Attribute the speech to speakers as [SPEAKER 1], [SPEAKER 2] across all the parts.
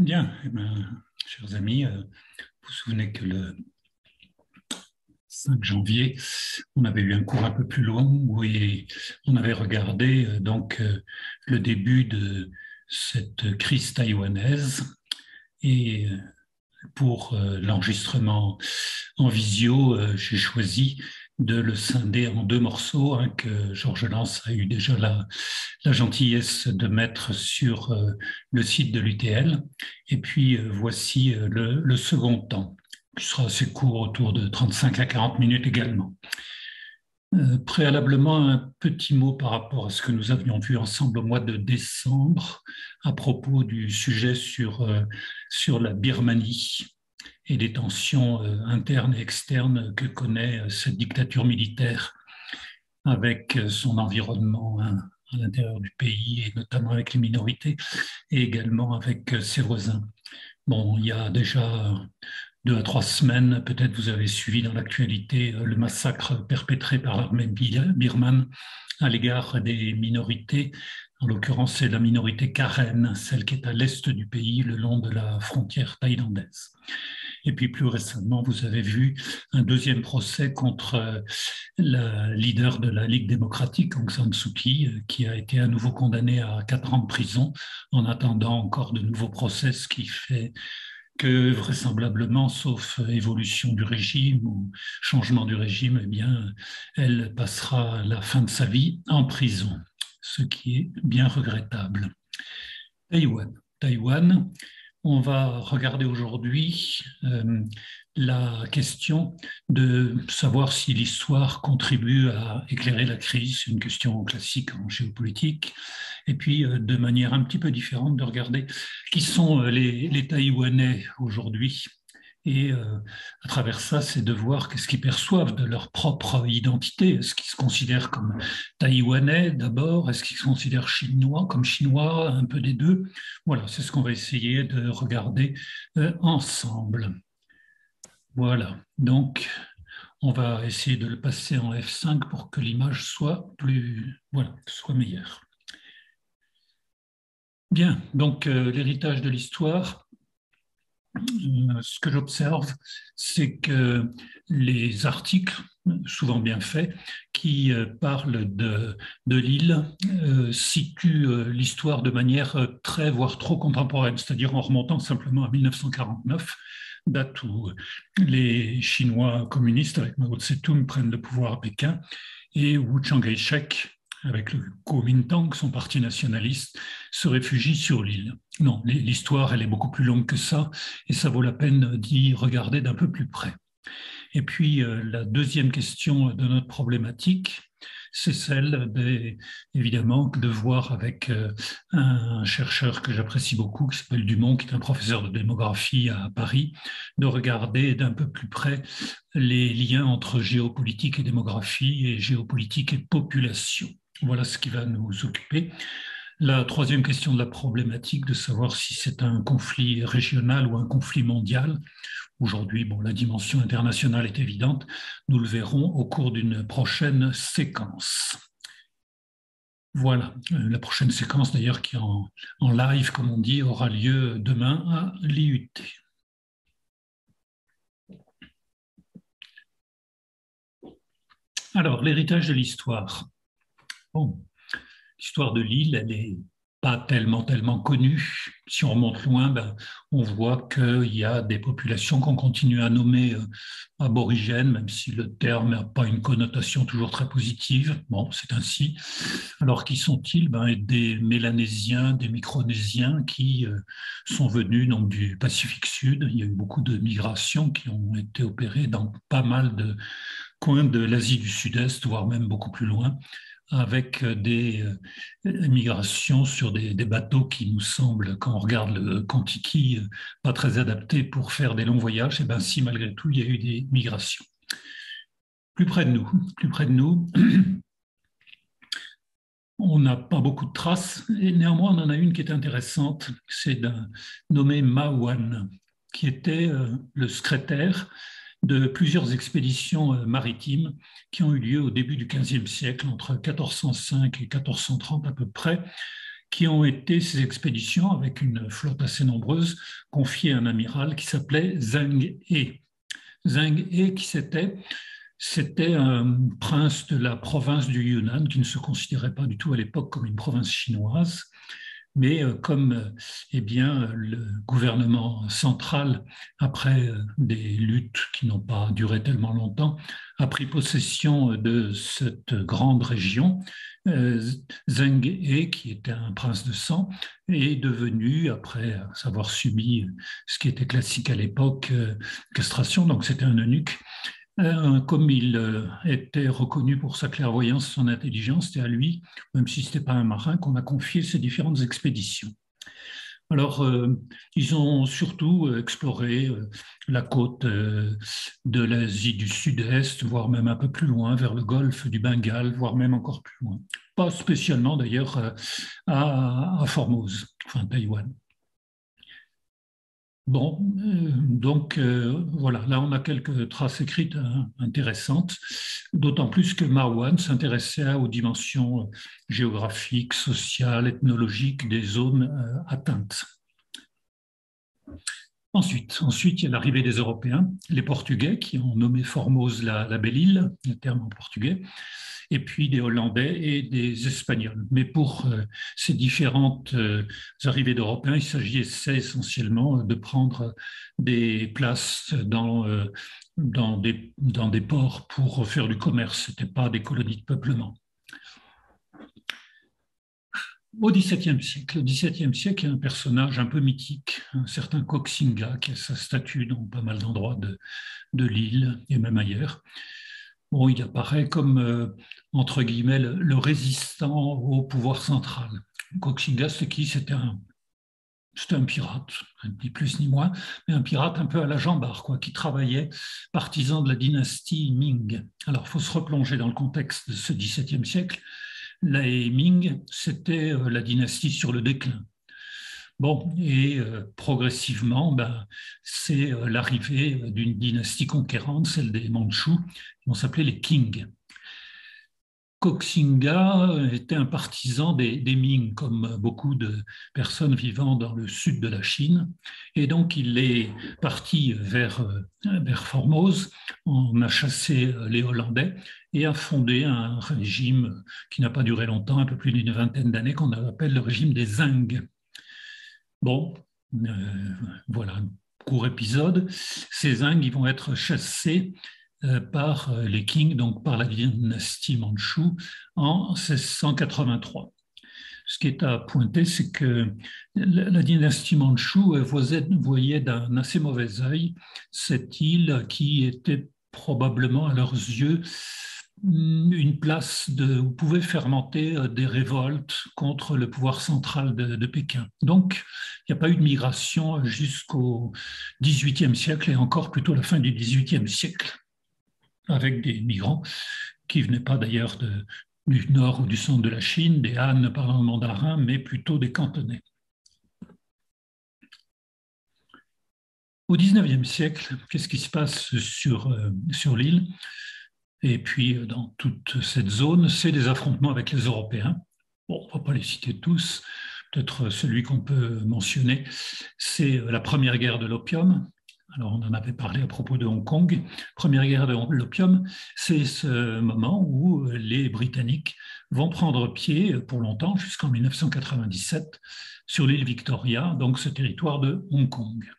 [SPEAKER 1] Bien, eh ben, chers amis, vous vous souvenez que le 5 janvier, on avait eu un cours un peu plus long où on avait regardé le début de cette crise taïwanaise et pour l'enregistrement en visio, j'ai choisi de le scinder en deux morceaux, hein, que Georges Lance a eu déjà la gentillesse de mettre sur le site de l'UTL. Et puis voici le second temps, qui sera assez court, autour de 35 à 40 minutes également. Préalablement, un petit mot par rapport à ce que nous avions vu ensemble au mois de décembre à propos du sujet sur la Birmanie et des tensions internes et externes que connaît cette dictature militaire avec son environnement, hein, à l'intérieur du pays, et notamment avec les minorités, et également avec ses voisins. Bon, il y a déjà 2 à 3 semaines, peut-être vous avez suivi dans l'actualité le massacre perpétré par l'armée birmane à l'égard des minorités. En l'occurrence, c'est la minorité Karen, celle qui est à l'est du pays, le long de la frontière thaïlandaise. Et puis plus récemment, vous avez vu un deuxième procès contre la leader de la Ligue démocratique, Aung San Suu Kyi, qui a été à nouveau condamnée à 4 ans de prison en attendant encore de nouveaux procès, ce qui fait que vraisemblablement, sauf évolution du régime ou changement du régime, eh bien, elle passera la fin de sa vie en prison, ce qui est bien regrettable. Taïwan. Taïwan, on va regarder aujourd'hui la question de savoir si l'histoire contribue à éclairer la crise, une question classique en géopolitique, et puis de manière un petit peu différente de regarder qui sont les Taïwanais aujourd'hui. Et à travers ça, c'est de voir qu'est-ce qu'ils perçoivent de leur propre identité. Est-ce qu'ils se considèrent comme taïwanais d'abord? Est-ce qu'ils se considèrent chinois, comme chinois, un peu des deux? Voilà, c'est ce qu'on va essayer de regarder ensemble. Voilà, donc on va essayer de le passer en F5 pour que l'image soit voilà, soit meilleure. Bien, donc l'héritage de l'histoire. Ce que j'observe, c'est que les articles, souvent bien faits, qui parlent de l'île, situent l'histoire de manière très, voire trop contemporaine, c'est-à-dire en remontant simplement à 1949, date où les Chinois communistes, avec Mao Tse-tung, prennent le pouvoir à Pékin, et où Chiang Kai-shek, avec le Kuomintang, son parti nationaliste, se réfugie sur l'île. Non, l'histoire, elle est beaucoup plus longue que ça, et ça vaut la peine d'y regarder d'un peu plus près. Et puis, la deuxième question de notre problématique, c'est celle, évidemment, de voir avec un chercheur que j'apprécie beaucoup, qui s'appelle Dumont, qui est un professeur de démographie à Paris, de regarder d'un peu plus près les liens entre géopolitique et démographie, et géopolitique et population. Voilà ce qui va nous occuper. La troisième question de la problématique, de savoir si c'est un conflit régional ou un conflit mondial. Aujourd'hui, bon, la dimension internationale est évidente. Nous le verrons au cours d'une prochaine séquence. Voilà, la prochaine séquence d'ailleurs qui est en live, comme on dit, aura lieu demain à l'IUT. Alors, l'héritage de l'histoire. Bon, l'histoire de l'île, elle n'est pas tellement connue. Si on remonte loin, on voit qu'il y a des populations qu'on continue à nommer aborigènes, même si le terme n'a pas une connotation toujours très positive. Bon, c'est ainsi. Alors, qui sont-ils? Des Mélanésiens, des Micronésiens qui sont venus donc, du Pacifique Sud. Il y a eu beaucoup de migrations qui ont été opérées dans pas mal de coins de l'Asie du Sud-Est, voire même beaucoup plus loin, avec des migrations sur des bateaux qui nous semblent, quand on regarde le Kon-Tiki, pas très adaptés pour faire des longs voyages. Et bien si malgré tout, il y a eu des migrations. Plus près de nous, on n'a pas beaucoup de traces, et néanmoins on en a une qui est intéressante, c'est d'un nommé Ma Wan, qui était le secrétaire de plusieurs expéditions maritimes qui ont eu lieu au début du XVe siècle, entre 1405 et 1430 à peu près, qui ont été ces expéditions avec une flotte assez nombreuse, confiées à un amiral qui s'appelait Zheng He. Zheng He, c'était un prince de la province du Yunnan qui ne se considérait pas du tout à l'époque comme une province chinoise, mais comme eh bien, le gouvernement central, après des luttes qui n'ont pas duré tellement longtemps, a pris possession de cette grande région. Zheng He, qui était un prince de sang, est devenu, après avoir subi ce qui était classique à l'époque, castration, donc c'était un eunuque. Comme il était reconnu pour sa clairvoyance et son intelligence, c'était à lui, même si ce n'était pas un marin, qu'on a confié ces différentes expéditions. Alors, ils ont surtout exploré la côte de l'Asie du Sud-Est, voire même un peu plus loin, vers le golfe du Bengale, voire même encore plus loin. Pas spécialement d'ailleurs à Formose, enfin Taïwan. Bon, donc voilà, là on a quelques traces écrites intéressantes, d'autant plus que Marwan s'intéressait aux dimensions géographiques, sociales, ethnologiques des zones atteintes. Ensuite, il y a l'arrivée des Européens, les Portugais qui ont nommé Formose la belle île, le terme en portugais, et puis des Hollandais et des Espagnols. Mais pour ces différentes arrivées d'Européens, il s'agissait essentiellement de prendre des places dans des ports pour faire du commerce. Ce n'était pas des colonies de peuplement. Au XVIIe siècle. Le XVIIe siècle, il y a un personnage un peu mythique, un certain Koxinga, qui a sa statue dans pas mal d'endroits de l'île et même ailleurs. Bon, il apparaît comme, entre guillemets, le résistant au pouvoir central. Koxinga, c'est qui? C'était un pirate, ni plus ni moins, mais un pirate un peu à la Jean-Bart, quoi, qui travaillait partisan de la dynastie Ming. Alors, il faut se replonger dans le contexte de ce XVIIe siècle. Les Ming, c'était la dynastie sur le déclin. Bon, et progressivement, c'est l'arrivée d'une dynastie conquérante, celle des Mandchous, qui vont s'appeler les Qing. Koxinga était un partisan des Ming, comme beaucoup de personnes vivant dans le sud de la Chine. Et donc, il est parti vers Formose, on a chassé les Hollandais et a fondé un régime qui n'a pas duré longtemps, un peu plus d'une vingtaine d'années, qu'on appelle le régime des Zheng. Bon, voilà, un court épisode. Ces Zheng, ils vont être chassés par les Qing, donc par la dynastie mandchoue, en 1683. Ce qui est à pointer, c'est que la dynastie mandchoue voyait d'un assez mauvais œil cette île qui était probablement à leurs yeux une place où pouvaient fermenter des révoltes contre le pouvoir central de Pékin. Donc, il n'y a pas eu de migration jusqu'au XVIIIe siècle et encore plutôt la fin du XVIIIe siècle, avec des migrants qui ne venaient pas d'ailleurs du nord ou du centre de la Chine, des Han parlant le mandarin, mais plutôt des Cantonais. Au XIXe siècle, qu'est-ce qui se passe sur l'île? Et puis, dans toute cette zone, c'est des affrontements avec les Européens. Bon, on ne va pas les citer tous. Peut-être celui qu'on peut mentionner, c'est la première guerre de l'opium. Alors, on en avait parlé à propos de Hong Kong. Première guerre de l'opium, c'est ce moment où les Britanniques vont prendre pied pour longtemps, jusqu'en 1997, sur l'île Victoria, donc ce territoire de Hong Kong.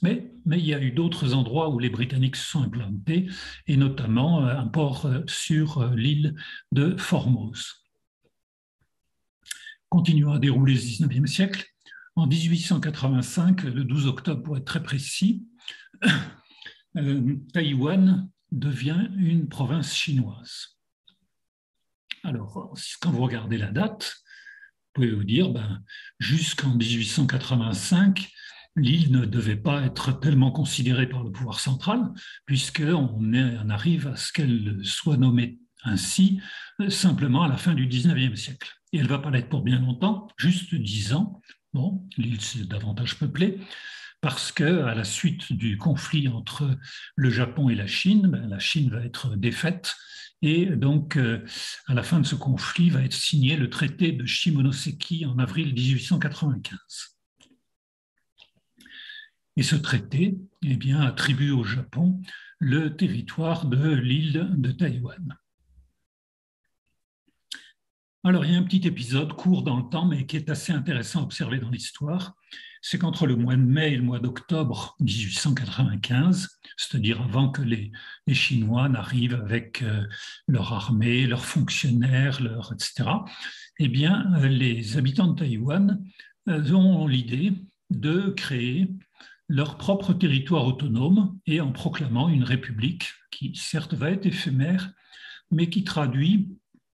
[SPEAKER 1] Mais il y a eu d'autres endroits où les Britanniques se sont implantés, et notamment un port sur l'île de Formose. Continuons à dérouler le 19e siècle. En 1885, le 12 octobre pour être très précis, Taïwan devient une province chinoise. Alors, quand vous regardez la date, vous pouvez vous dire, jusqu'en 1885, l'île ne devait pas être tellement considérée par le pouvoir central, puisqu'on arrive à ce qu'elle soit nommée ainsi simplement à la fin du XIXe siècle. Et elle ne va pas l'être pour bien longtemps, juste 10 ans. Bon, l'île s'est davantage peuplée, parce qu'à la suite du conflit entre le Japon et la Chine va être défaite. Et donc, à la fin de ce conflit, va être signé le traité de Shimonoseki en avril 1895. Et ce traité, eh bien, attribue au Japon le territoire de l'île de Taïwan. Alors, il y a un petit épisode court dans le temps, mais qui est assez intéressant à observer dans l'histoire. C'est qu'entre le mois de mai et le mois d'octobre 1895, c'est-à-dire avant que les Chinois n'arrivent avec leur armée, leurs fonctionnaires, etc., eh bien, les habitants de Taïwan ont l'idée de créer leur propre territoire autonome et en proclamant une république qui, certes, va être éphémère, mais qui traduit,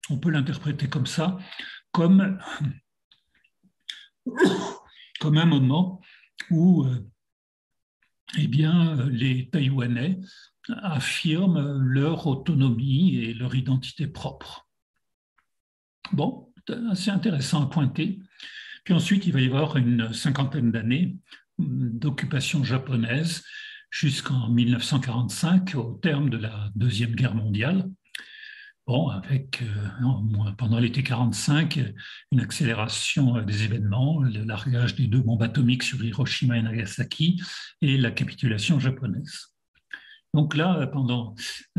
[SPEAKER 1] on peut l'interpréter comme ça, comme un moment où eh bien, les Taïwanais affirment leur autonomie et leur identité propre. Bon, c'est intéressant à pointer. Puis ensuite, il va y avoir une cinquantaine d'années d'occupation japonaise jusqu'en 1945, au terme de la Deuxième Guerre mondiale. Bon, avec pendant l'été 45, une accélération des événements, le largage des 2 bombes atomiques sur Hiroshima et Nagasaki et la capitulation japonaise. Donc là, pendant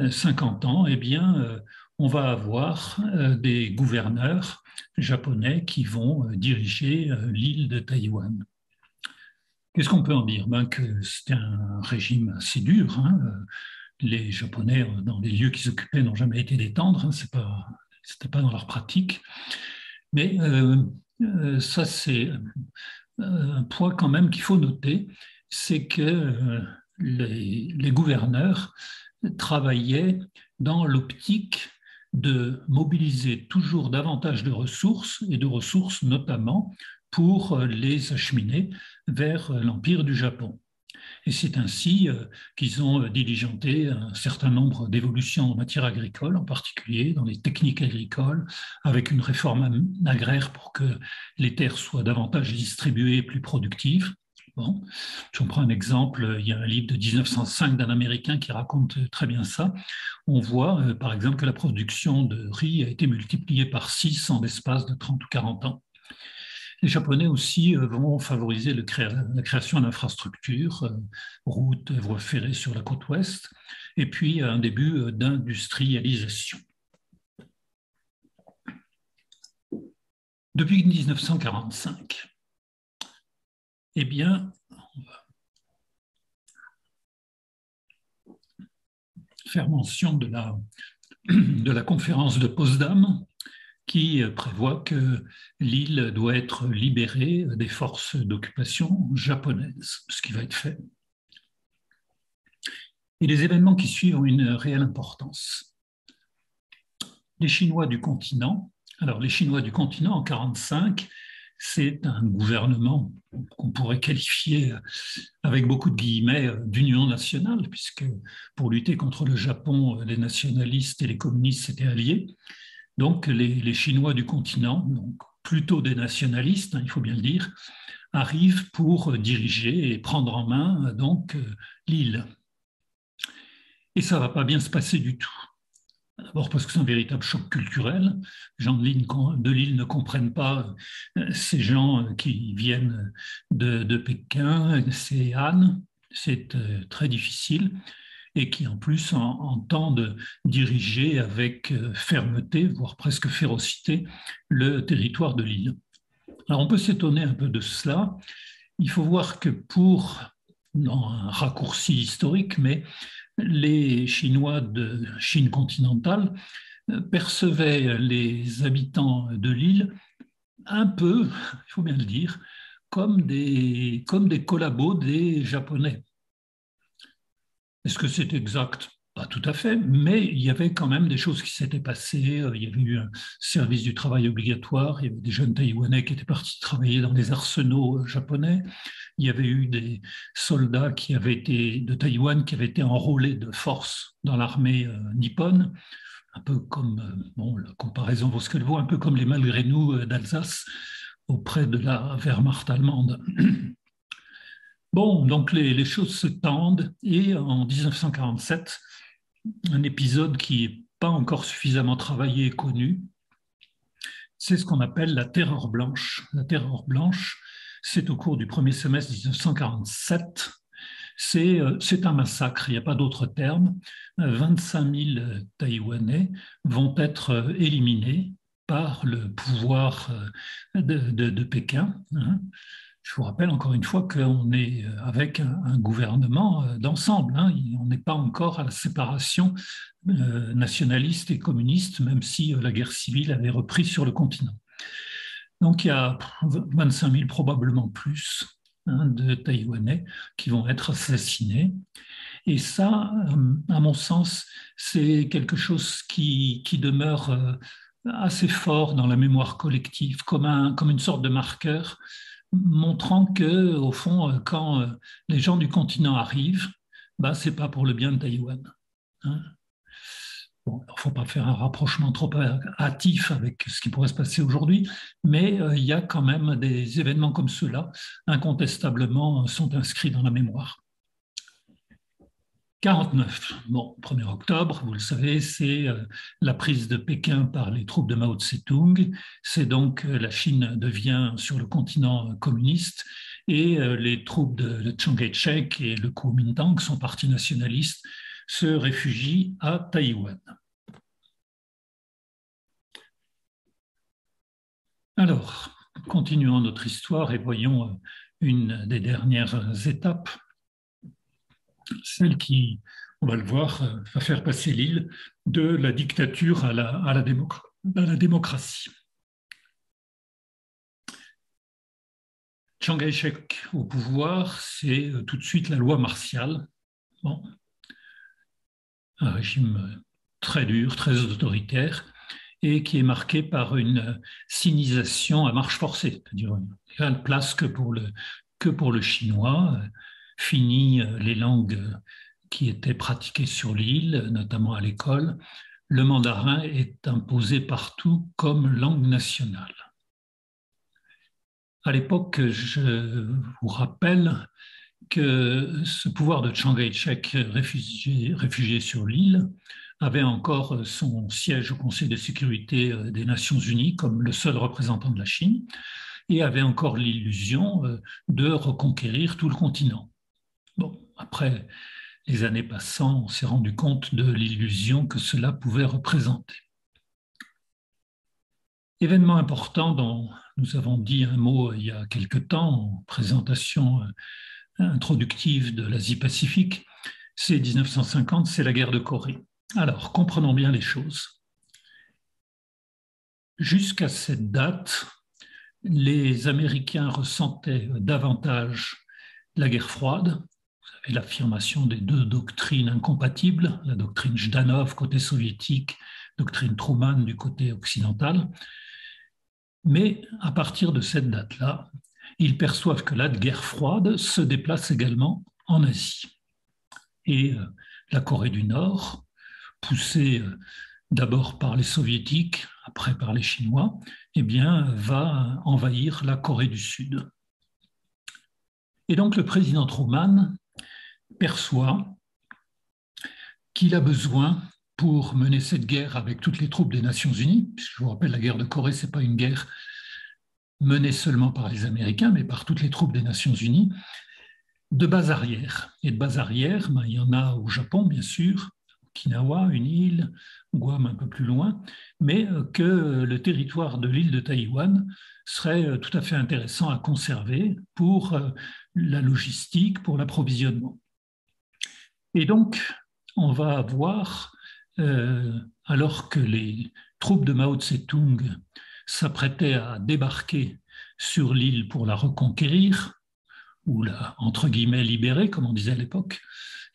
[SPEAKER 1] 50 ans, eh bien, on va avoir des gouverneurs japonais qui vont diriger l'île de Taïwan. Qu'est-ce qu'on peut en dire? Ben, que c'était un régime assez dur. Hein. Les Japonais, dans les lieux qu'ils occupaient, n'ont jamais été des tendres. Hein. C'était pas dans leur pratique. Mais ça, c'est un point quand même qu'il faut noter, c'est que les gouverneurs travaillaient dans l'optique de mobiliser toujours davantage de ressources, et de ressources notamment pour les acheminer vers l'Empire du Japon. Et c'est ainsi qu'ils ont diligenté un certain nombre d'évolutions en matière agricole, en particulier dans les techniques agricoles, avec une réforme agraire pour que les terres soient davantage distribuées et plus productives. Bon, si on prend un exemple, il y a un livre de 1905 d'un Américain qui raconte très bien ça. On voit, par exemple, que la production de riz a été multipliée par 6 en l'espace de 30 ou 40 ans. Les Japonais aussi vont favoriser la création d'infrastructures, routes, voies ferrées sur la côte ouest, et puis un début d'industrialisation. Depuis 1945, eh bien, on va faire mention de la conférence de Potsdam, qui prévoit que l'île doit être libérée des forces d'occupation japonaises, ce qui va être fait. Et les événements qui suivent ont une réelle importance. Les Chinois du continent, alors les Chinois du continent en 1945, c'est un gouvernement qu'on pourrait qualifier avec beaucoup de guillemets d'union nationale, puisque pour lutter contre le Japon, les nationalistes et les communistes s'étaient alliés. Donc, les Chinois du continent, donc plutôt des nationalistes, hein, il faut bien le dire, arrivent pour diriger et prendre en main donc l'île. Et ça ne va pas bien se passer du tout. D'abord parce que c'est un véritable choc culturel. Les gens de l'île ne comprennent pas ces gens qui viennent de Pékin, c'est Han, c'est très difficile, et qui en plus entendent diriger avec fermeté, voire presque férocité, le territoire de l'île. Alors on peut s'étonner un peu de cela. Il faut voir que dans un raccourci historique, mais les Chinois de Chine continentale percevaient les habitants de l'île un peu, il faut bien le dire, comme des collabos des Japonais. Est-ce que c'est exact? Pas tout à fait, mais il y avait quand même des choses qui s'étaient passées. Il y avait eu un service du travail obligatoire, il y avait des jeunes Taïwanais qui étaient partis travailler dans les arsenaux japonais. Il y avait eu des soldats de Taïwan qui avaient été enrôlés de force dans l'armée nippone, un peu comme, bon, la comparaison vaut ce qu'elle vaut, un peu comme les malgré nous d'Alsace auprès de la Wehrmacht allemande. Bon, donc les choses se tendent et en 1947, un épisode qui n'est pas encore suffisamment travaillé et connu, c'est ce qu'on appelle la Terreur blanche. La Terreur blanche, c'est au cours du premier semestre 1947. C'est un massacre, il n'y a pas d'autre terme. 25 000 Taïwanais vont être éliminés par le pouvoir de Pékin. Hein. Je vous rappelle encore une fois qu'on est avec un gouvernement d'ensemble. Hein. On n'est pas encore à la séparation nationaliste et communiste, même si la guerre civile avait repris sur le continent. Donc il y a 25 000, probablement plus, hein, de Taïwanais qui vont être assassinés. Et ça, à mon sens, c'est quelque chose qui demeure assez fort dans la mémoire collective, comme une sorte de marqueur, montrant que, au fond, quand les gens du continent arrivent, bah, ce n'est pas pour le bien de Taïwan. Hein. Bon, il ne faut pas faire un rapprochement trop hâtif avec ce qui pourrait se passer aujourd'hui, mais il y a quand même des événements comme ceux-là, incontestablement, sont inscrits dans la mémoire. 49. Bon, 1er octobre, vous le savez, c'est la prise de Pékin par les troupes de Mao Tse-tung. C'est donc la Chine devient sur le continent communiste et les troupes de Chiang Kai-shek et le Kuomintang, son parti nationaliste, se réfugient à Taïwan. Alors, continuons notre histoire et voyons une des dernières étapes, celle qui, on va le voir, va faire passer l'île de la dictature à la démocratie. Chiang Kai-shek au pouvoir, c'est tout de suite la loi martiale. Bon, un régime très dur, très autoritaire, et qui est marqué par une sinisation à marche forcée, c'est-à-dire une place que pour le chinois, fini les langues qui étaient pratiquées sur l'île, notamment à l'école. Le mandarin est imposé partout comme langue nationale. À l'époque, je vous rappelle que ce pouvoir de Chiang Kai-shek réfugié sur l'île avait encore son siège au Conseil de sécurité des Nations Unies comme le seul représentant de la Chine et avait encore l'illusion de reconquérir tout le continent. Bon, après les années passant, on s'est rendu compte de l'illusion que cela pouvait représenter. Événement important dont nous avons dit un mot il y a quelque temps en présentation introductive de l'Asie-Pacifique, c'est 1950, c'est la guerre de Corée. Alors, comprenons bien les choses. Jusqu'à cette date, les Américains ressentaient davantage la guerre froide, vous savez, l'affirmation des deux doctrines incompatibles, la doctrine Jdanov côté soviétique, doctrine Truman du côté occidental. Mais à partir de cette date-là, ils perçoivent que la guerre froide se déplace également en Asie. Et la Corée du Nord, poussée d'abord par les Soviétiques, après par les Chinois, eh bien, va envahir la Corée du Sud. Et donc le président Truman perçoit qu'il a besoin, pour mener cette guerre avec toutes les troupes des Nations Unies, puisque je vous rappelle, la guerre de Corée, ce n'est pas une guerre menée seulement par les Américains, mais par toutes les troupes des Nations Unies, de base arrière. Et de base arrière, ben, il y en a au Japon, bien sûr, Okinawa, une île, Guam un peu plus loin, mais que le territoire de l'île de Taïwan serait tout à fait intéressant à conserver pour la logistique, pour l'approvisionnement. Et donc, on va avoir, alors que les troupes de Mao Tse-tung s'apprêtaient à débarquer sur l'île pour la reconquérir, ou la, entre guillemets, libérer, comme on disait à l'époque,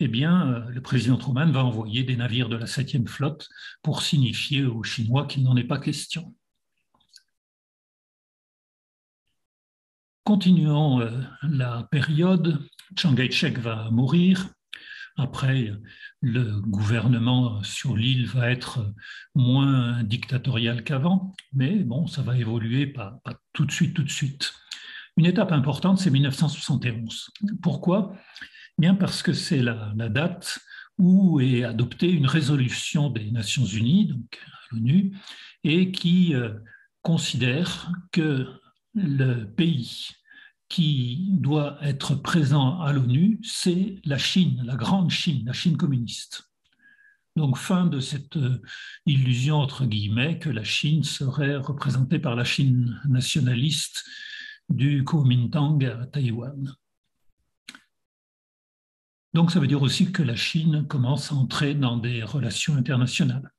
[SPEAKER 1] eh bien, le président Truman va envoyer des navires de la 7e flotte pour signifier aux Chinois qu'il n'en est pas question. Continuons la période. Chiang Kai-shek va mourir. Après, le gouvernement sur l'île va être moins dictatorial qu'avant, mais bon, ça va évoluer pas tout de suite, tout de suite. Une étape importante, c'est 1971. Pourquoi? Bien parce que c'est la date où est adoptée une résolution des Nations Unies, donc à l'ONU, et qui considère que le pays qui doit être présent à l'ONU, c'est la Chine, la grande Chine, la Chine communiste. Donc, fin de cette illusion, entre guillemets, que la Chine serait représentée par la Chine nationaliste du Kuomintang à Taïwan. Donc, ça veut dire aussi que la Chine commence à entrer dans des relations internationales.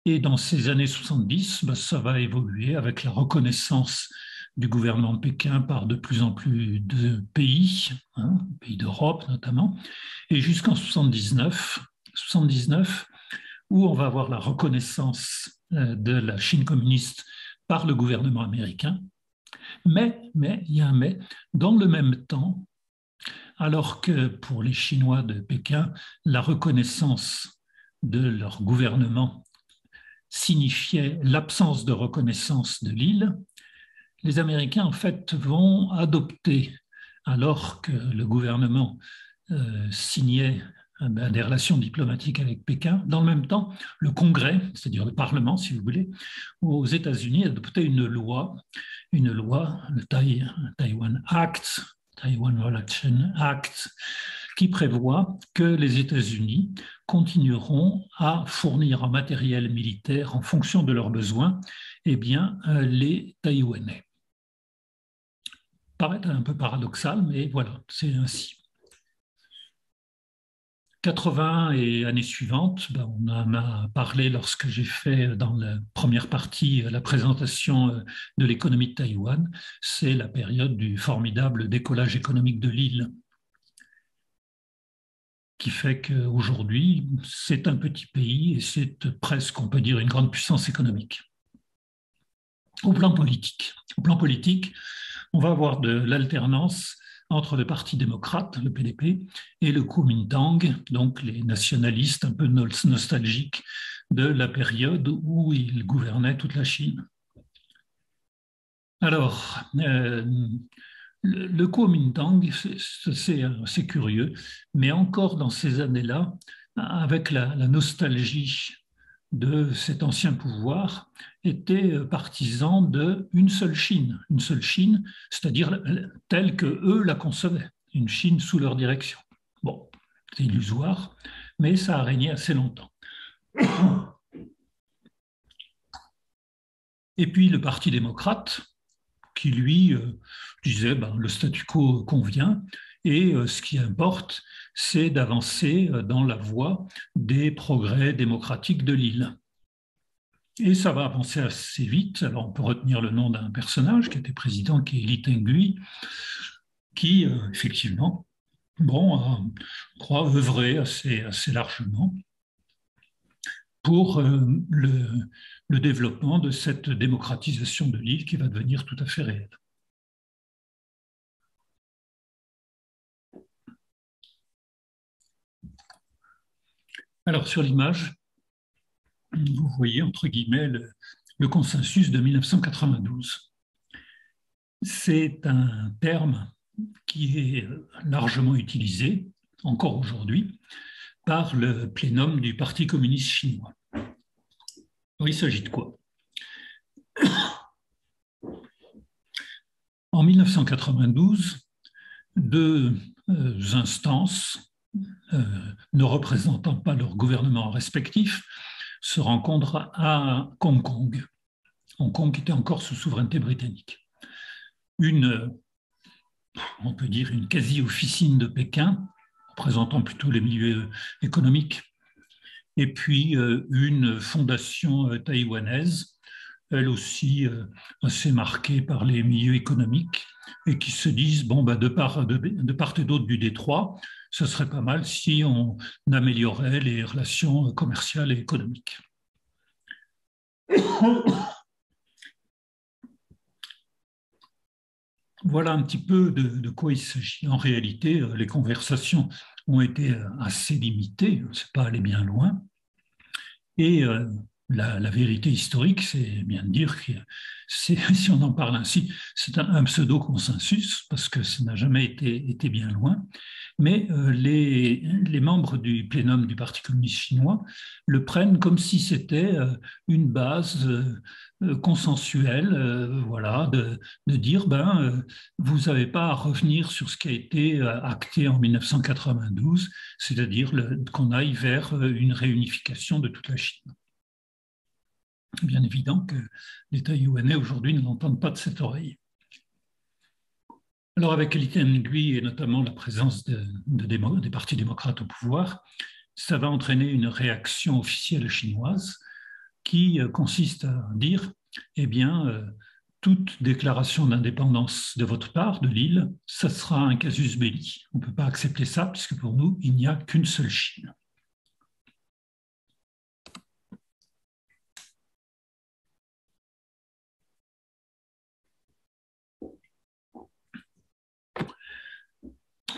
[SPEAKER 1] Et dans ces années 70, ça va évoluer avec la reconnaissance du gouvernement de Pékin par de plus en plus de pays, pays d'Europe notamment, et jusqu'en 79, où on va avoir la reconnaissance de la Chine communiste par le gouvernement américain. Mais, il y a un mais, dans le même temps, alors que pour les Chinois de Pékin, la reconnaissance de leur gouvernement signifiait l'absence de reconnaissance de l'île, les Américains, en fait, vont adopter, alors que le gouvernement signait des relations diplomatiques avec Pékin, dans le même temps, le Congrès, c'est-à-dire le Parlement, si vous voulez, aux États-Unis a adopté une loi, le Taiwan Act, Taiwan Relation Act, qui prévoit que les États-Unis continueront à fournir en matériel militaire, en fonction de leurs besoins, les Taïwanais. Paraît un peu paradoxal, mais voilà, c'est ainsi. 80 et années suivantes, on en a parlé lorsque j'ai fait dans la première partie la présentation de l'économie de Taïwan, c'est la période du formidable décollage économique de l'île, qui fait qu'aujourd'hui, c'est un petit pays et c'est presque, on peut dire, une grande puissance économique. Au plan politique, on va avoir de l'alternance entre le Parti démocrate, le PDP, et le Kuomintang, donc les nationalistes un peu nostalgiques de la période où ils gouvernaient toute la Chine. Alors, le Kuomintang, c'est curieux, mais encore dans ces années-là, avec la nostalgie de cet ancien pouvoir, était partisan d'une seule Chine, c'est-à-dire telle que eux la concevaient, une Chine sous leur direction. Bon, c'est illusoire, mais ça a régné assez longtemps. Et puis le Parti démocrate, qui lui disait le statu quo convient, et ce qui importe, c'est d'avancer dans la voie des progrès démocratiques de l'île. Et ça va avancer assez vite. Alors, on peut retenir le nom d'un personnage qui était président, qui est Lee Teng-hui, qui, effectivement, je crois, œuvrer assez largement pour le développement de cette démocratisation de l'île qui va devenir tout à fait réelle. Alors, sur l'image, vous voyez, entre guillemets, le consensus de 1992. C'est un terme qui est largement utilisé, encore aujourd'hui, par le plénum du Parti communiste chinois. Alors, il s'agit de quoi? En 1992, deux instances ne représentant pas leur gouvernement respectif se rencontrent à Hong Kong. Hong Kong était encore sous souveraineté britannique. On peut dire une quasi-officine de Pékin, représentant plutôt les milieux économiques, et puis une fondation taïwanaise, elle aussi assez marquée par les milieux économiques, et qui se disent, de part et d'autre du détroit, ce serait pas mal si on améliorait les relations commerciales et économiques. Voilà un petit peu de quoi il s'agit. En réalité, les conversations ont été assez limitées, c'est pas allé bien loin. Et la vérité historique, c'est bien de dire que si on en parle ainsi, c'est un pseudo-consensus, parce que ça n'a jamais été bien loin. Mais les membres du plénum du Parti communiste chinois le prennent comme si c'était une base consensuelle, voilà, de dire vous n'avez pas à revenir sur ce qui a été acté en 1992, c'est-à-dire qu'on aille vers une réunification de toute la Chine. Bien évident que les Taïwanais aujourd'hui ne l'entendent pas de cette oreille. Alors avec Lee Teng-hui et notamment la présence des partis démocrates au pouvoir, ça va entraîner une réaction officielle chinoise qui consiste à dire, eh bien, toute déclaration d'indépendance de votre part de l'île, ça sera un casus belli. On ne peut pas accepter ça puisque pour nous, il n'y a qu'une seule Chine.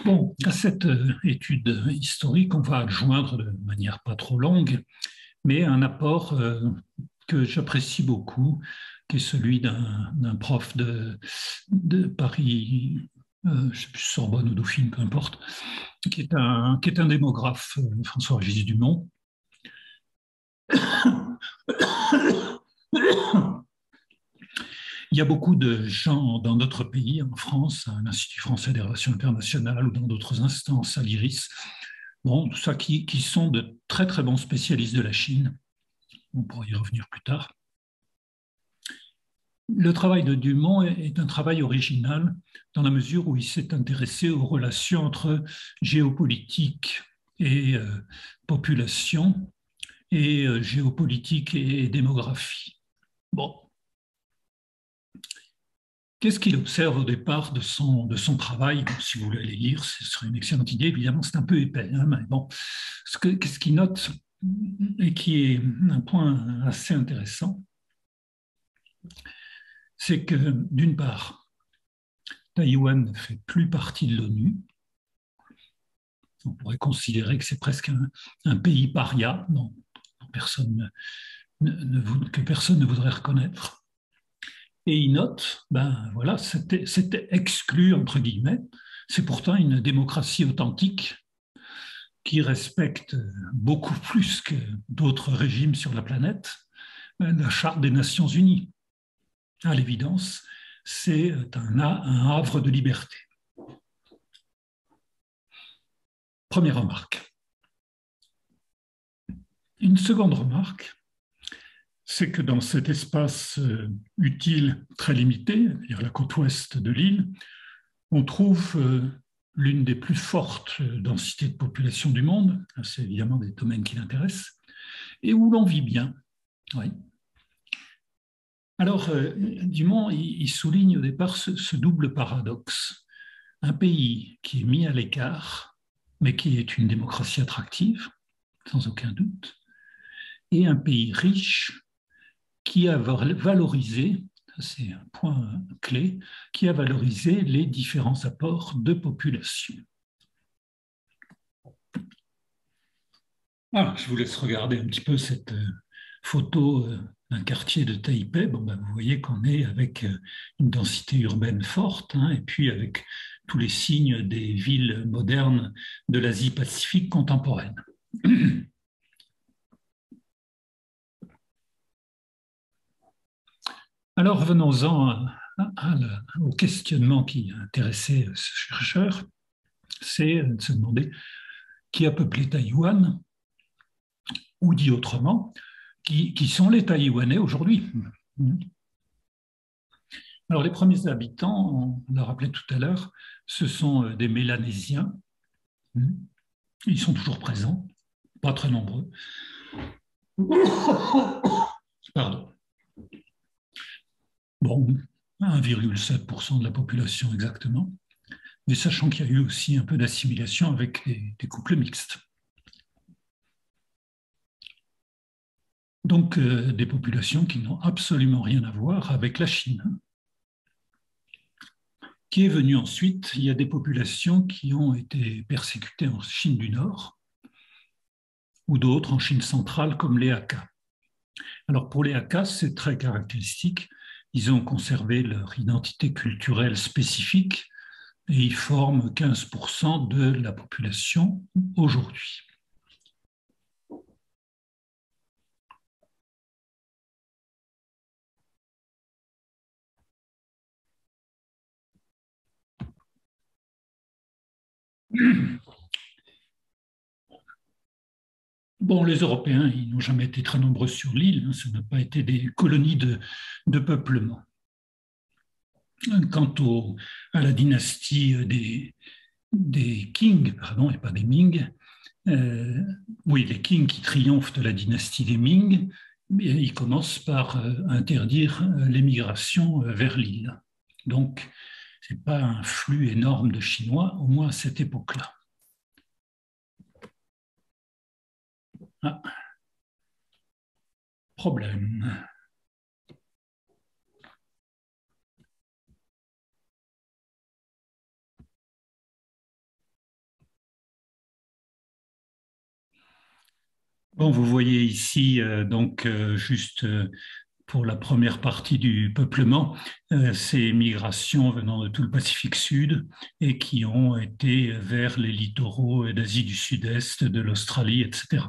[SPEAKER 1] Bon, à cette étude historique, on va adjoindre de manière pas trop longue, mais un apport que j'apprécie beaucoup, qui est celui d'un prof de Paris, je ne sais plus, Sorbonne ou Dauphine, peu importe, qui est un démographe, François-Régis Dumont. Il y a beaucoup de gens dans notre pays, en France, à l'Institut français des relations internationales ou dans d'autres instances, à l'IRIS, bon, tout ça qui sont de très très bons spécialistes de la Chine. On pourra y revenir plus tard. Le travail de Dumont est un travail original dans la mesure où il s'est intéressé aux relations entre géopolitique et population, et géopolitique et démographie. Bon. Qu'est-ce qu'il observe au départ de son travail? Bon, si vous voulez aller lire, ce serait une excellente idée. Évidemment, c'est un peu épais, hein, mais bon, qu'est-ce qu'il note et qui est un point assez intéressant, c'est que d'une part, Taïwan ne fait plus partie de l'ONU. On pourrait considérer que c'est presque un pays paria, non, que personne ne voudrait reconnaître. Et il note, ben voilà, c'était exclu, entre guillemets. C'est pourtant une démocratie authentique qui respecte beaucoup plus que d'autres régimes sur la planète la Charte des Nations Unies. À l'évidence, c'est un havre de liberté. Première remarque. Une seconde remarque, c'est que dans cet espace utile très limité, c'est-à-dire la côte ouest de l'île, on trouve l'une des plus fortes densités de population du monde, c'est évidemment des domaines qui l'intéressent, et où l'on vit bien. Oui. Alors, Dumont, il souligne au départ ce double paradoxe. Un pays qui est mis à l'écart, mais qui est une démocratie attractive, sans aucun doute, et un pays riche qui a valorisé, c'est un point clé, qui a valorisé les différents apports de population. Ah, je vous laisse regarder un petit peu cette photo d'un quartier de Taipei. Bon, ben, vous voyez qu'on est avec une densité urbaine forte, hein, et puis avec tous les signes des villes modernes de l'Asie-Pacifique contemporaine. Alors, venons-en au questionnement qui a intéressé ce chercheur, c'est de se demander qui a peuplé Taïwan, ou dit autrement, qui sont les Taïwanais aujourd'hui. Alors, les premiers habitants, on l'a rappelé tout à l'heure, ce sont des Mélanésiens. Ils sont toujours présents, pas très nombreux. Pardon. Bon, 1,7% de la population exactement, mais sachant qu'il y a eu aussi un peu d'assimilation avec des couples mixtes. Donc, des populations qui n'ont absolument rien à voir avec la Chine. Qui est venu ensuite, il y a des populations qui ont été persécutées en Chine du Nord, ou d'autres en Chine centrale, comme les Hakka. Alors pour les Hakkas, c'est très caractéristique. Ils ont conservé leur identité culturelle spécifique et ils forment 15% de la population aujourd'hui. Bon, les Européens, ils n'ont jamais été très nombreux sur l'île, hein, ce n'a pas été des colonies de peuplement. Quant à la dynastie des Qing, pardon, et pas des Ming, oui, les Qing qui triomphent de la dynastie des Ming, ils commencent par interdire l'émigration vers l'île. Donc, ce n'est pas un flux énorme de Chinois, au moins à cette époque-là. Ah, problème. Bon, vous voyez ici, juste pour la première partie du peuplement, ces migrations venant de tout le Pacifique Sud et qui ont été vers les littoraux d'Asie du Sud-Est, de l'Australie, etc.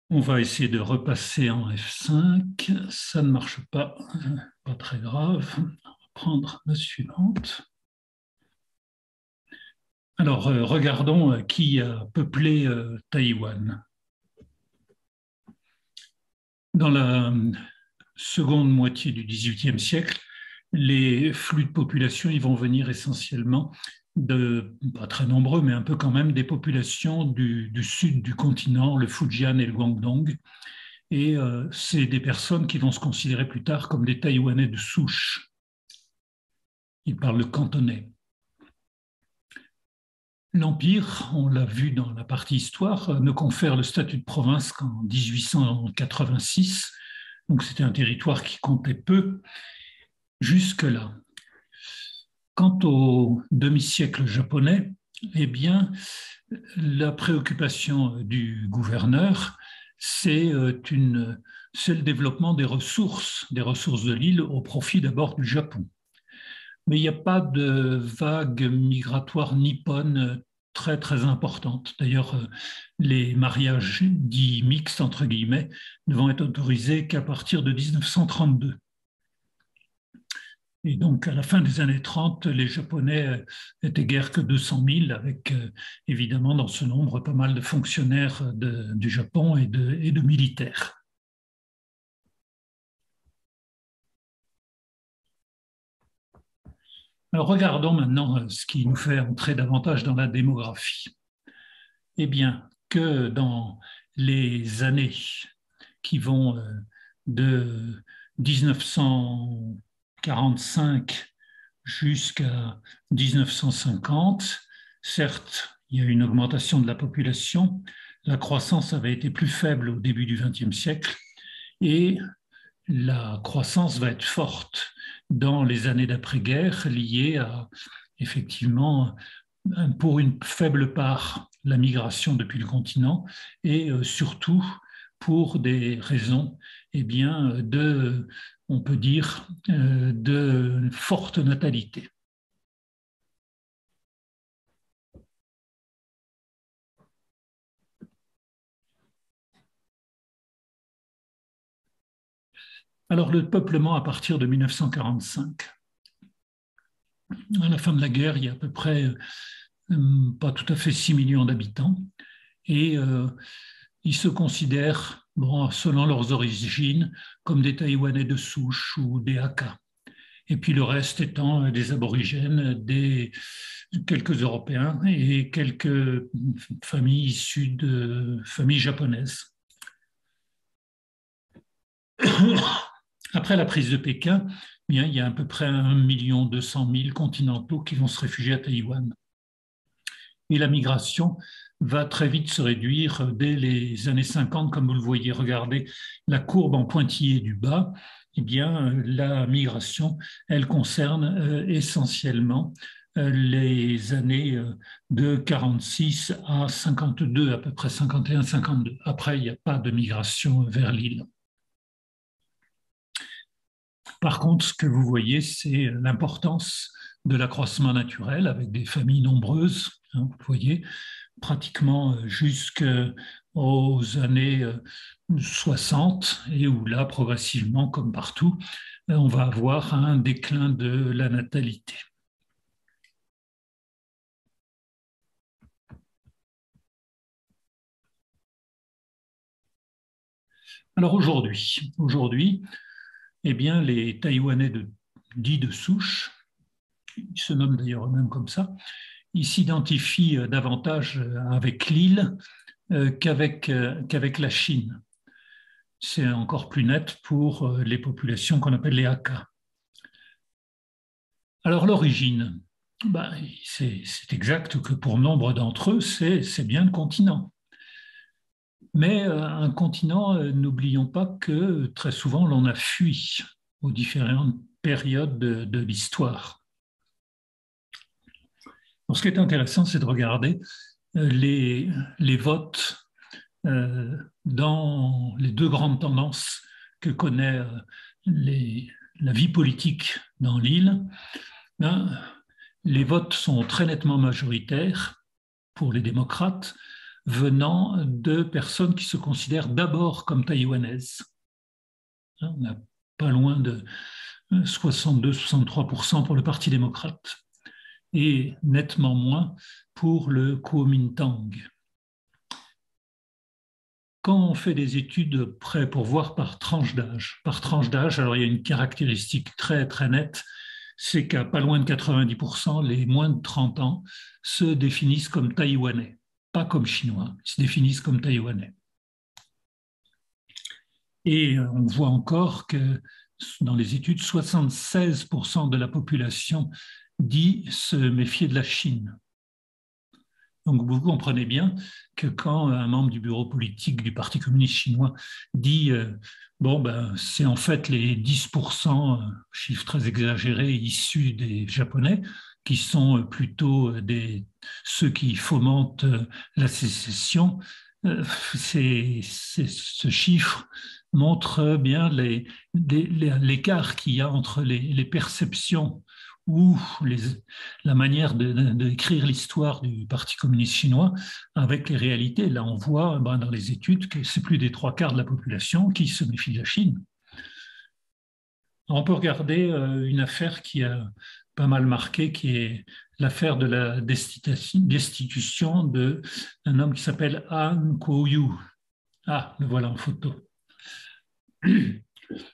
[SPEAKER 1] On va essayer de repasser en F5. Ça ne marche pas, pas très grave. On va prendre la suivante. Alors, regardons qui a peuplé Taïwan. Dans la seconde moitié du XVIIIe siècle, les flux de population ils vont venir essentiellement de, pas très nombreux, mais un peu quand même, des populations du sud du continent, le Fujian et le Guangdong. Et c'est des personnes qui vont se considérer plus tard comme des Taïwanais de souche. Ils parlent le cantonais. L'Empire, on l'a vu dans la partie histoire, ne confère le statut de province qu'en 1886. Donc c'était un territoire qui comptait peu jusque-là. Quant au demi-siècle japonais, eh bien, la préoccupation du gouverneur, c'est le développement des ressources de l'île au profit d'abord du Japon. Mais il n'y a pas de vague migratoire nippone très, très importante. D'ailleurs, les mariages dits mixtes, entre guillemets, ne vont être autorisés qu'à partir de 1932. Et donc, à la fin des années 30, les Japonais étaient guère que 200 000, avec évidemment dans ce nombre pas mal de fonctionnaires du Japon et de militaires. Alors, regardons maintenant ce qui nous fait entrer davantage dans la démographie. Eh bien, que dans les années qui vont de 1945 jusqu'à 1950, certes, il y a une augmentation de la population, la croissance avait été plus faible au début du XXe siècle et la croissance va être forte dans les années d'après-guerre liée à, effectivement, pour une faible part, la migration depuis le continent et surtout pour des raisons, eh bien, on peut dire, de forte natalité. Alors, le peuplement à partir de 1945. À la fin de la guerre, il y a à peu près pas tout à fait 6 millions d'habitants et ils se considèrent, bon, selon leurs origines, comme des Taïwanais de souche ou des Hakka. Et puis le reste étant des aborigènes, quelques Européens et quelques familles issues de familles japonaises. Après la prise de Pékin, bien, il y a à peu près 1 200 000 continentaux qui vont se réfugier à Taïwan. Et la migration va très vite se réduire dès les années 50, comme vous le voyez. Regardez la courbe en pointillé du bas. Eh bien, la migration, elle concerne essentiellement les années de 46 à 52, à peu près 51-52. Après, il n'y a pas de migration vers l'île. Par contre, ce que vous voyez, c'est l'importance de l'accroissement naturel avec des familles nombreuses. Vous voyez, pratiquement jusqu'aux années 60, et où là, progressivement, comme partout, on va avoir un déclin de la natalité. Alors aujourd'hui, eh bien, les Taïwanais dits de souche, ils se nomment d'ailleurs eux-mêmes comme ça, ils s'identifient davantage avec l'île qu'avec la Chine. C'est encore plus net pour les populations qu'on appelle les Hakka. Alors l'origine, c'est exact que pour nombre d'entre eux, c'est bien le continent. Mais un continent, n'oublions pas que très souvent l'on a fui aux différentes périodes de l'histoire. Ce qui est intéressant, c'est de regarder les votes dans les deux grandes tendances que connaît la vie politique dans l'île. Les votes sont très nettement majoritaires pour les démocrates, venant de personnes qui se considèrent d'abord comme taïwanaises. On n'a pas loin de 62-63% pour le Parti démocrate et nettement moins pour le Kuomintang. Quand on fait des études près pour voir par tranche d'âge, alors il y a une caractéristique très très nette, c'est qu'à pas loin de 90%, les moins de 30 ans se définissent comme taïwanais, pas comme chinois, ils se définissent comme taïwanais. Et on voit encore que dans les études, 76% de la population dit se méfier de la Chine. Donc vous comprenez bien que quand un membre du bureau politique du Parti communiste chinois dit c'est en fait les 10%, chiffre très exagéré, issus des Japonais, qui sont plutôt ceux qui fomentent la sécession, ce chiffre montre bien l'écart qu'il y a entre les perceptions ou la manière d'écrire l'histoire du Parti communiste chinois avec les réalités. Là, on voit dans les études que c'est plus des 3/4 de la population qui se méfie de la Chine. Alors, on peut regarder une affaire qui a pas mal marqué, qui est l'affaire de la destitution d'un homme qui s'appelle Han Kuo-yu. Ah, le voilà en photo.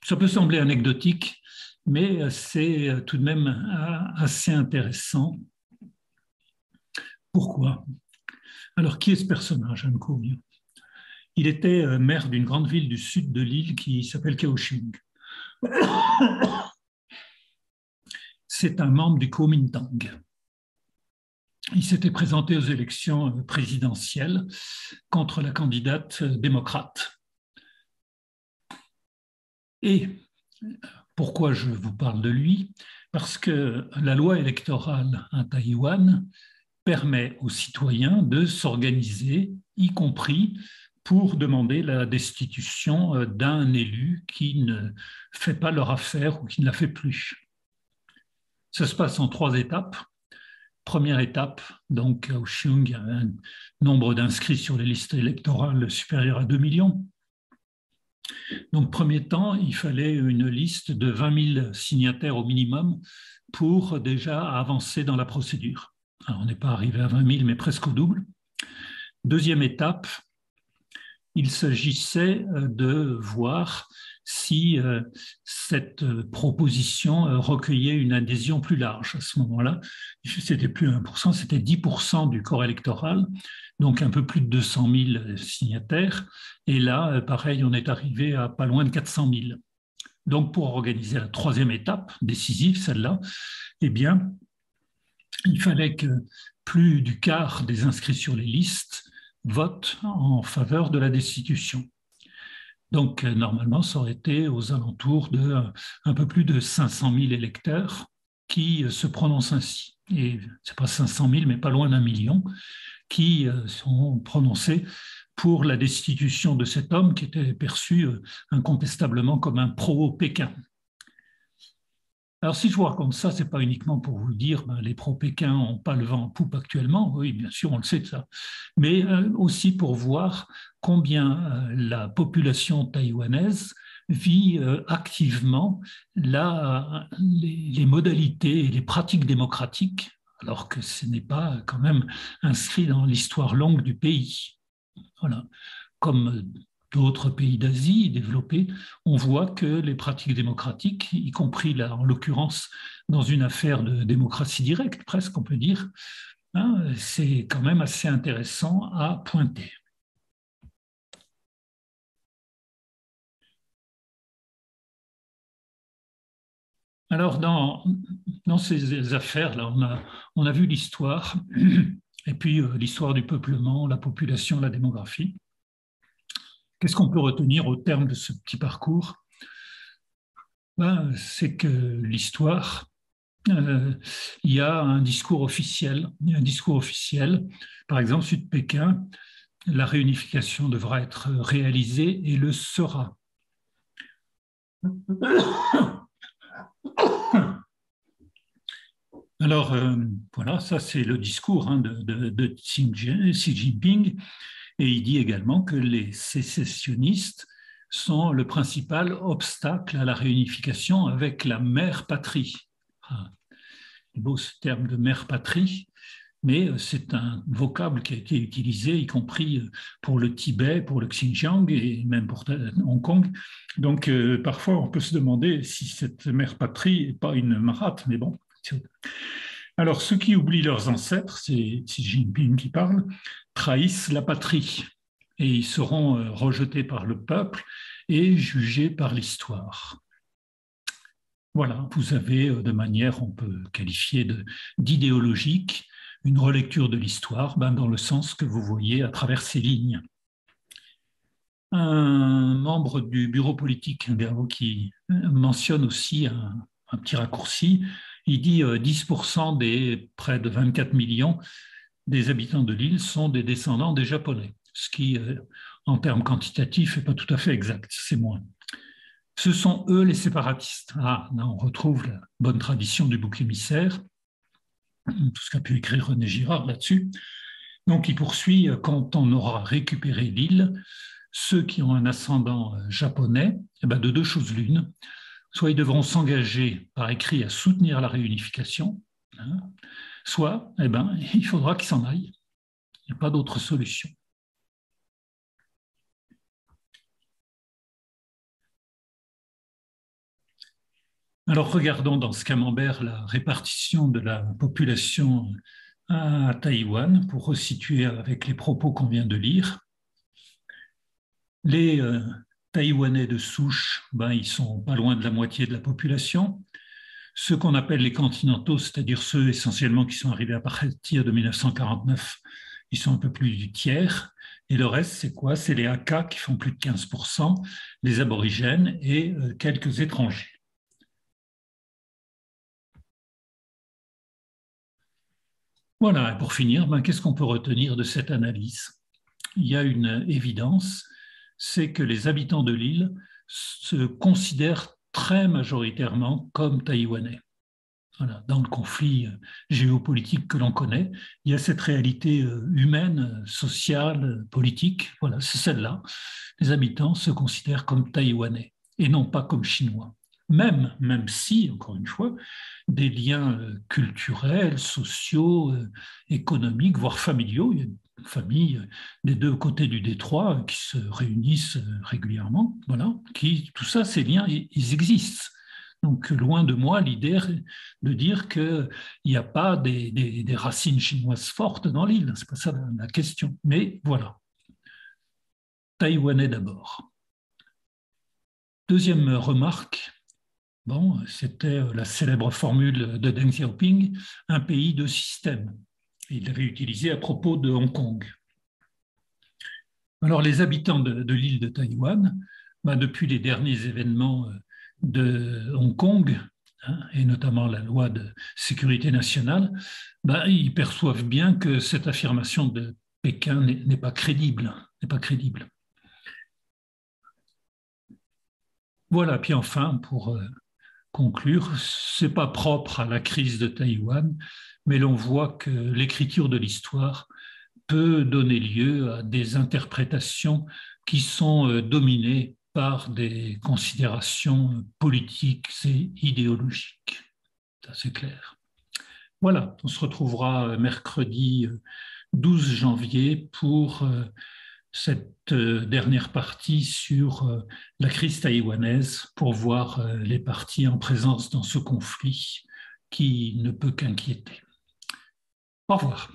[SPEAKER 1] Ça peut sembler anecdotique, mais c'est tout de même assez intéressant. Pourquoi? Alors, qui est ce personnage, Han Kuo-yu? Il était maire d'une grande ville du sud de l'île qui s'appelle Kaohsiung. C'est un membre du Kuomintang. Il s'était présenté aux élections présidentielles contre la candidate démocrate. Et pourquoi je vous parle de lui? Parce que la loi électorale à Taïwan permet aux citoyens de s'organiser, y compris pour demander la destitution d'un élu qui ne fait pas leur affaire ou qui ne la fait plus. Ça se passe en 3 étapes. Première étape, donc à Kaohsiung, il y a un nombre d'inscrits sur les listes électorales supérieur à 2 millions. Donc, premier temps, il fallait une liste de 20 000 signataires au minimum pour déjà avancer dans la procédure. Alors, on n'est pas arrivé à 20 000, mais presque au double. Deuxième étape, il s'agissait de voir si cette proposition recueillait une adhésion plus large. À ce moment-là, c'était plus 1%, c'était 10% du corps électoral, donc un peu plus de 200 000 signataires. Et là, pareil, on est arrivé à pas loin de 400 000. Donc, pour organiser la troisième étape, décisive, celle-là, eh bien, il fallait que plus du quart des inscrits sur les listes votent en faveur de la destitution. Donc, normalement, ça aurait été aux alentours de un peu plus de 500 000 électeurs qui se prononcent ainsi. et c'est pas 500 000, mais pas loin d'1 million, qui sont prononcés pour la destitution de cet homme qui était perçu incontestablement comme un pro-Pékin. Alors, si je vous raconte ça, ce n'est pas uniquement pour vous dire ben, les pro-Pékin n'ont pas le vent en poupe actuellement, oui, bien sûr, on le sait de ça, mais aussi pour voir combien la population taïwanaise vit activement les modalités et les pratiques démocratiques, alors que ce n'est pas quand même inscrit dans l'histoire longue du pays. Voilà. Comme d'autres pays d'Asie développés, on voit que les pratiques démocratiques, y compris là, en l'occurrence dans une affaire de démocratie directe, presque on peut dire, hein, c'est quand même assez intéressant à pointer. Alors, dans ces affaires-là, on a vu l'histoire, et puis l'histoire du peuplement, la population, la démographie. Qu'est-ce qu'on peut retenir au terme de ce petit parcours? Ben, c'est que l'histoire, il y a un discours officiel. Il y a un discours officiel. Par exemple, celui de Pékin, la réunification devra être réalisée et le sera. Alors, voilà, ça c'est le discours hein, de Xi Jinping. Et il dit également que les sécessionnistes sont le principal obstacle à la réunification avec la mère patrie. Ah, c'est beau ce terme de mère patrie, mais c'est un vocable qui a été utilisé, y compris pour le Tibet, pour le Xinjiang et même pour Hong Kong. Donc, parfois, on peut se demander si cette mère patrie n'est pas une marâtre, mais bon. Alors, ceux qui oublient leurs ancêtres, c'est Xi Jinping qui parle, trahissent la patrie et ils seront rejetés par le peuple et jugés par l'histoire. Voilà, vous avez de manière, on peut qualifier d'idéologique, une relecture de l'histoire ben, dans le sens que vous voyez à travers ces lignes. Un membre du bureau politique qui mentionne aussi un petit raccourci, il dit 10% des près de 24 millions des habitants de l'île sont des descendants des Japonais, ce qui, en termes quantitatifs, n'est pas tout à fait exact, c'est moins. Ce sont eux les séparatistes. Ah, là, on retrouve la bonne tradition du bouc émissaire, tout ce qu'a pu écrire René Girard là-dessus. Donc, il poursuit, quand on aura récupéré l'île, ceux qui ont un ascendant japonais, eh ben, de deux choses l'une, soit ils devront s'engager par écrit à soutenir la réunification, hein, soit eh ben, il faudra qu'ils s'en aillent. Il n'y a pas d'autre solution. Alors regardons dans ce camembert la répartition de la population à Taïwan pour resituer avec les propos qu'on vient de lire. Les Taïwanais de souche, ben, ils sont pas loin de la moitié de la population. Ceux qu'on appelle les continentaux, c'est-à-dire ceux essentiellement qui sont arrivés à partir de 1949, ils sont un peu plus du tiers. Et le reste, c'est quoi? C'est les Hakka qui font plus de 15%, les aborigènes et quelques étrangers. Voilà, et pour finir, ben, qu'est-ce qu'on peut retenir de cette analyse? Il y a une évidence, c'est que les habitants de l'île se considèrent très majoritairement comme taïwanais. Voilà, dans le conflit géopolitique que l'on connaît, il y a cette réalité humaine, sociale, politique. Voilà, c'est celle-là. Les habitants se considèrent comme taïwanais et non pas comme chinois. Même si, encore une fois, des liens culturels, sociaux, économiques, voire familiaux, il y a des familles des deux côtés du détroit qui se réunissent régulièrement. Voilà, tout ça, ces liens, ils existent. Donc, loin de moi l'idée de dire qu'il n'y a pas des racines chinoises fortes dans l'île. Ce n'est pas ça la question. Mais voilà. Taïwanais d'abord. Deuxième remarque, bon, c'était la célèbre formule de Deng Xiaoping, un pays, deux systèmes. Il l'avait utilisé à propos de Hong Kong. Alors, les habitants de l'île de Taïwan, ben, depuis les derniers événements de Hong Kong, hein, et notamment la loi de sécurité nationale, ben, ils perçoivent bien que cette affirmation de Pékin n'est pas crédible, n'est pas crédible. Voilà, puis enfin, pour conclure, c'est pas propre à la crise de Taïwan, mais l'on voit que l'écriture de l'histoire peut donner lieu à des interprétations qui sont dominées par des considérations politiques et idéologiques. Ça, c'est clair. Voilà, on se retrouvera mercredi 12 janvier pour cette dernière partie sur la crise taïwanaise, pour voir les parties en présence dans ce conflit qui ne peut qu'inquiéter. Au revoir.